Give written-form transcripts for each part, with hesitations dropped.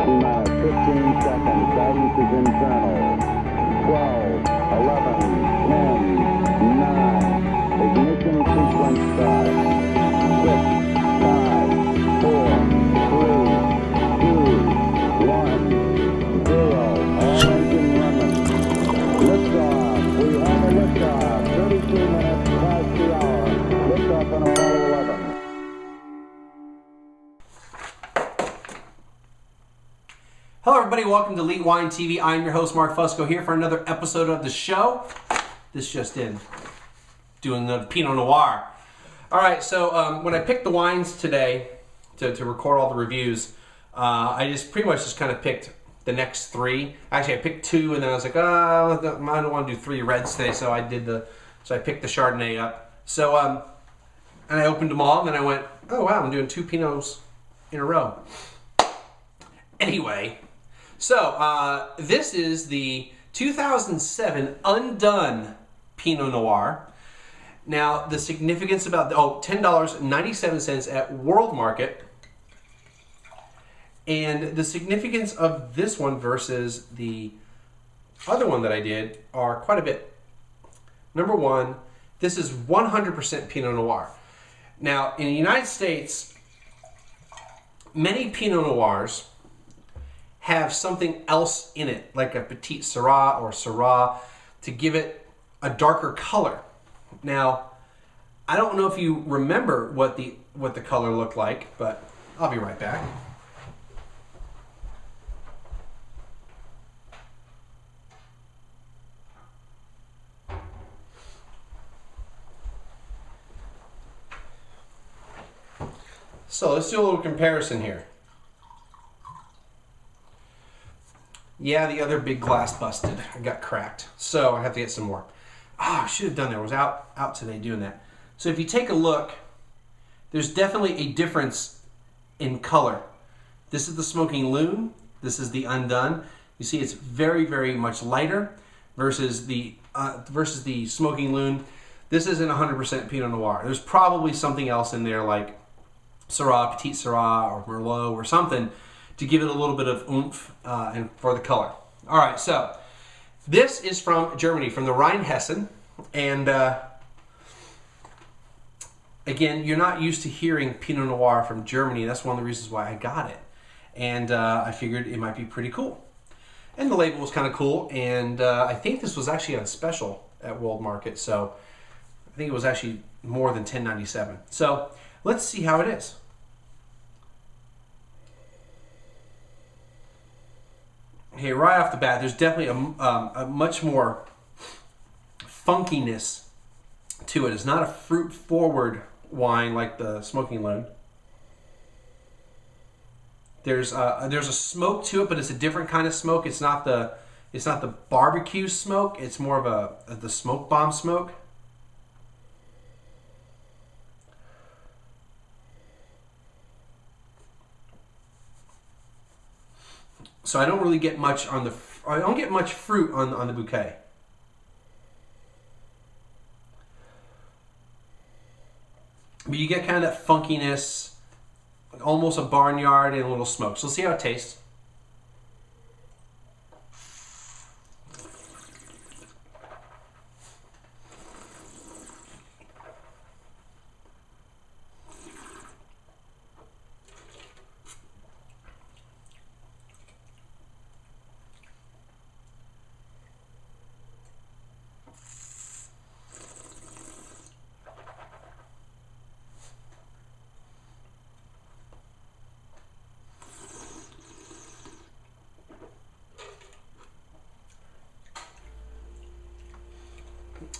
T-minus 15 seconds. Guidance is internal. 12, 11, 10, 9. Ignition sequence start. 6, 5, 4, 3, 2, 1, 0. All engine running. Liftoff. We have a liftoff. 32 minutes past the hour. Liftoff on Apollo 11. Hello everybody, welcome to Elite Wine TV. I'm your host Mark Fusco here for another episode of the show. This just in, doing the Pinot Noir. Alright, so when I picked the wines today to record all the reviews, I just pretty much just kind of picked the next three. Actually, I picked two and then I was like, I don't want to do three reds today, so I picked the Chardonnay up. So, and I opened them all and then I went, oh wow, I'm doing two Pinots in a row. Anyway, so this is the 2007 Undone Pinot Noir. Now, the significance about $10.97 at World Market. And the significance of this one versus the other one that I did are quite a bit. Number one, this is 100% Pinot Noir. Now, in the United States, many Pinot Noirs have something else in it, like a Petite Syrah or Syrah, to give it a darker color. Now, I don't know if you remember what the color looked like, but I'll be right back. So let's do a little comparison here. Yeah, the other big glass busted. I got cracked. So I have to get some more. I should have done that. I was out today doing that. So if you take a look, there's definitely a difference in color. This is the Smoking Loon. This is the Undone. You see it's very, very much lighter versus the Smoking Loon. This isn't 100% Pinot Noir. There's probably something else in there like Syrah, Petite Syrah, or Merlot or something to give it a little bit of oomph and for the color. All right, so this is from Germany, from the Rheinhessen, and again, you're not used to hearing Pinot Noir from Germany. That's one of the reasons why I got it, and I figured it might be pretty cool. And the label was kind of cool, and I think this was actually on special at World Market, so I think it was actually more than $10.97. So let's see how it is. Okay, right off the bat, there's definitely a much more funkiness to it. It's not a fruit-forward wine like the Smoking Loon. There's a smoke to it, but it's a different kind of smoke. It's not the barbecue smoke. It's more of the smoke bomb smoke. So I don't really get much I don't get much fruit on the bouquet. But you get kind of that funkiness, like almost a barnyard and a little smoke. So let's see how it tastes.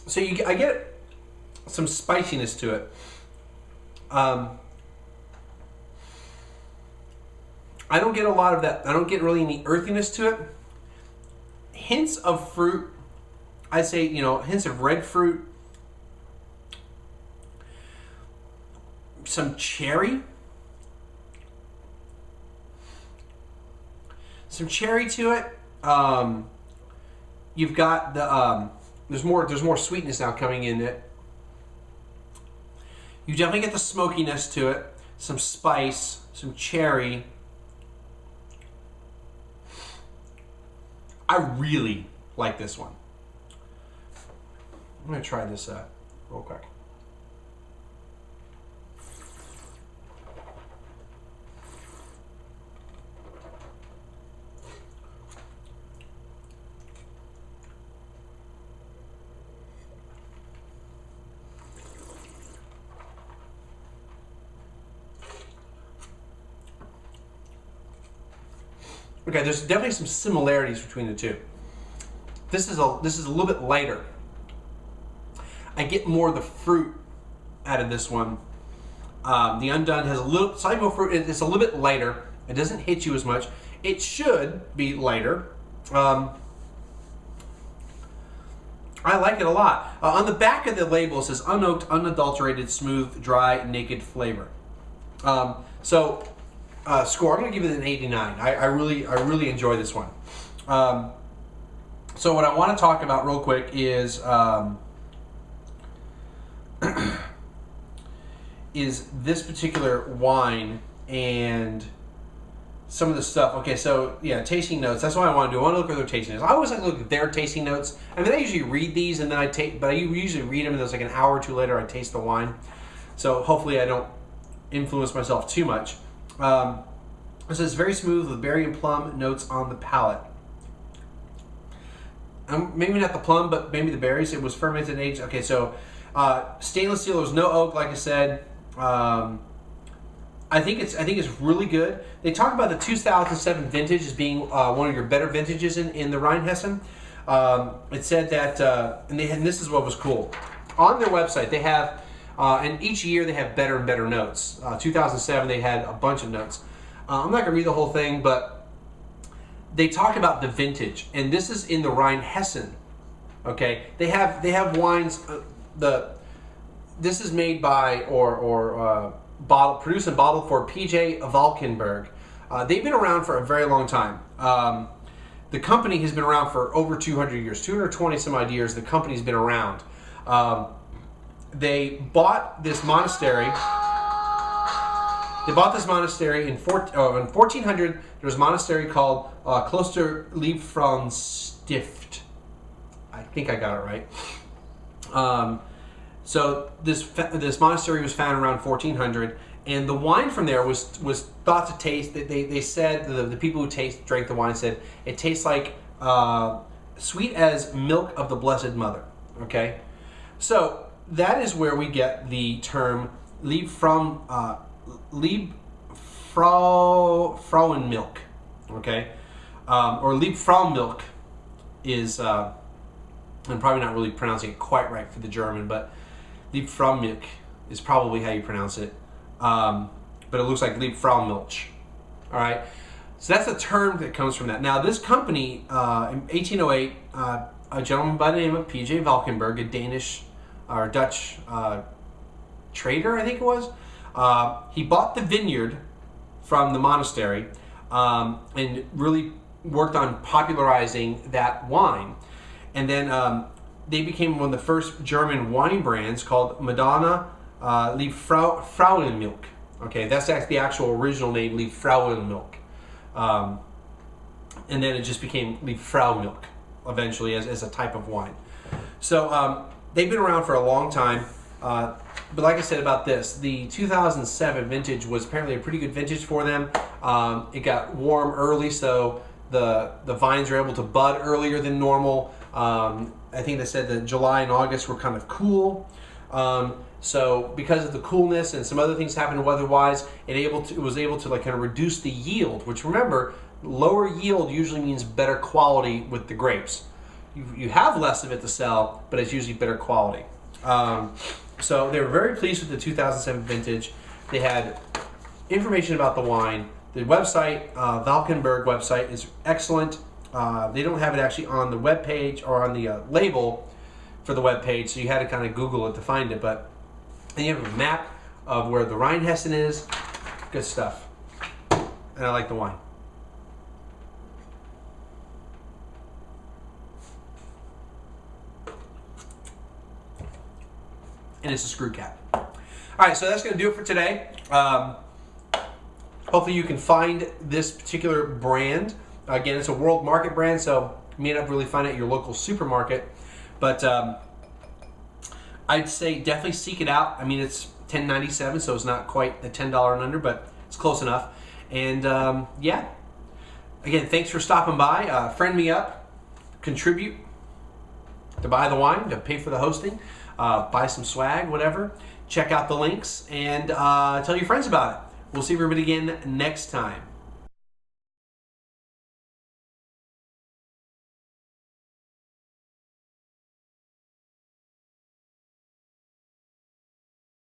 So I get some spiciness to it. I don't get a lot of that. I don't get really any earthiness to it. Hints of fruit. I'd say, hints of red fruit. Some cherry. Some cherry to it. You've got the there's more sweetness now coming in it. You definitely get the smokiness to it, some spice, some cherry. I really like this one. I'm going to try this real quick. Okay, there's definitely some similarities between the two. This is a little bit lighter. I get more of the fruit out of this one. The Undone has a little slightly more fruit. It's a little bit lighter. It doesn't hit you as much. It should be lighter. I like it a lot. On the back of the label it says unoaked, unadulterated, smooth, dry, naked flavor. Score, I'm going to give it an 89. I really enjoy this one. So what I want to talk about real quick is is this particular wine and some of the stuff. Okay, so yeah, tasting notes. That's what I want to do. I want to look at their tasting notes. I always like to look at their tasting notes. I mean, I usually read these and then but I usually read them and there's like an hour or two later I taste the wine. So hopefully I don't influence myself too much. It says very smooth with berry and plum notes on the palate. Maybe not the plum, but maybe the berries. It was fermented and aged. Okay, so stainless steel. There's no oak, like I said. I think it's really good. They talk about the 2007 vintage as being one of your better vintages in the Rheinhessen. It said that, and this is what was cool. On their website, they have, and each year they have better and better notes. 2007, they had a bunch of notes. I'm not going to read the whole thing, but they talk about the vintage, and this is in the Rheinhessen. Okay, they have wines. This is made by produced and bottled for PJ Valkenburg. They've been around for a very long time. The company has been around for over 200 years, 220 some odd years. The company's been around. They bought this monastery. They bought this monastery in 1400. There was a monastery called Kloster Liebfrauenstift. I think I got it right. So this monastery was founded around 1400, and the wine from there was thought to taste. They said the people who drank the wine said it tastes like sweet as milk of the Blessed Mother. Okay, so that is where we get the term Liebfrauenmilk, okay, or Liebfraumilk is, I'm probably not really pronouncing it quite right for the German, but Liebfraumilk is probably how you pronounce it, but it looks like Liebfraumilch. All right, so that's a term that comes from that. Now, this company, in 1808, a gentleman by the name of PJ Valkenburg, a Danish or Dutch trader, I think it was. He bought the vineyard from the monastery and really worked on popularizing that wine. And then they became one of the first German wine brands called Madonna Liebfrauenmilk. Okay, that's the actual original name, Liebfrauenmilk. And then it just became Liebfraumilk eventually as a type of wine. So they've been around for a long time. But like I said about this, the 2007 vintage was apparently a pretty good vintage for them. It got warm early, so the vines were able to bud earlier than normal. I think they said that July and August were kind of cool. So because of the coolness and some other things happened weather-wise, it was able to like kind of reduce the yield. Which, remember, lower yield usually means better quality with the grapes. You have less of it to sell, but it's usually better quality. So they were very pleased with the 2007 vintage. They had information about the wine. The website, Valkenburg website, is excellent. They don't have it actually on the web page or on the label for the web page, so you had to kind of Google it to find it. But then you have a map of where the Rheinhessen is. Good stuff. And I like the wine. And it's a screw cap. All right, so that's going to do it for today. Hopefully you can find this particular brand. Again, it's a world market brand, so You may not really find it at your local supermarket, but I'd say definitely seek it out. I mean, it's $10.97, so it's not quite the $10 and under, but it's close enough. And yeah, again, thanks for stopping by. Friend me up, contribute to buy the wine, to pay for the hosting, buy some swag, whatever. Check out the links and tell your friends about it. We'll see everybody again next time.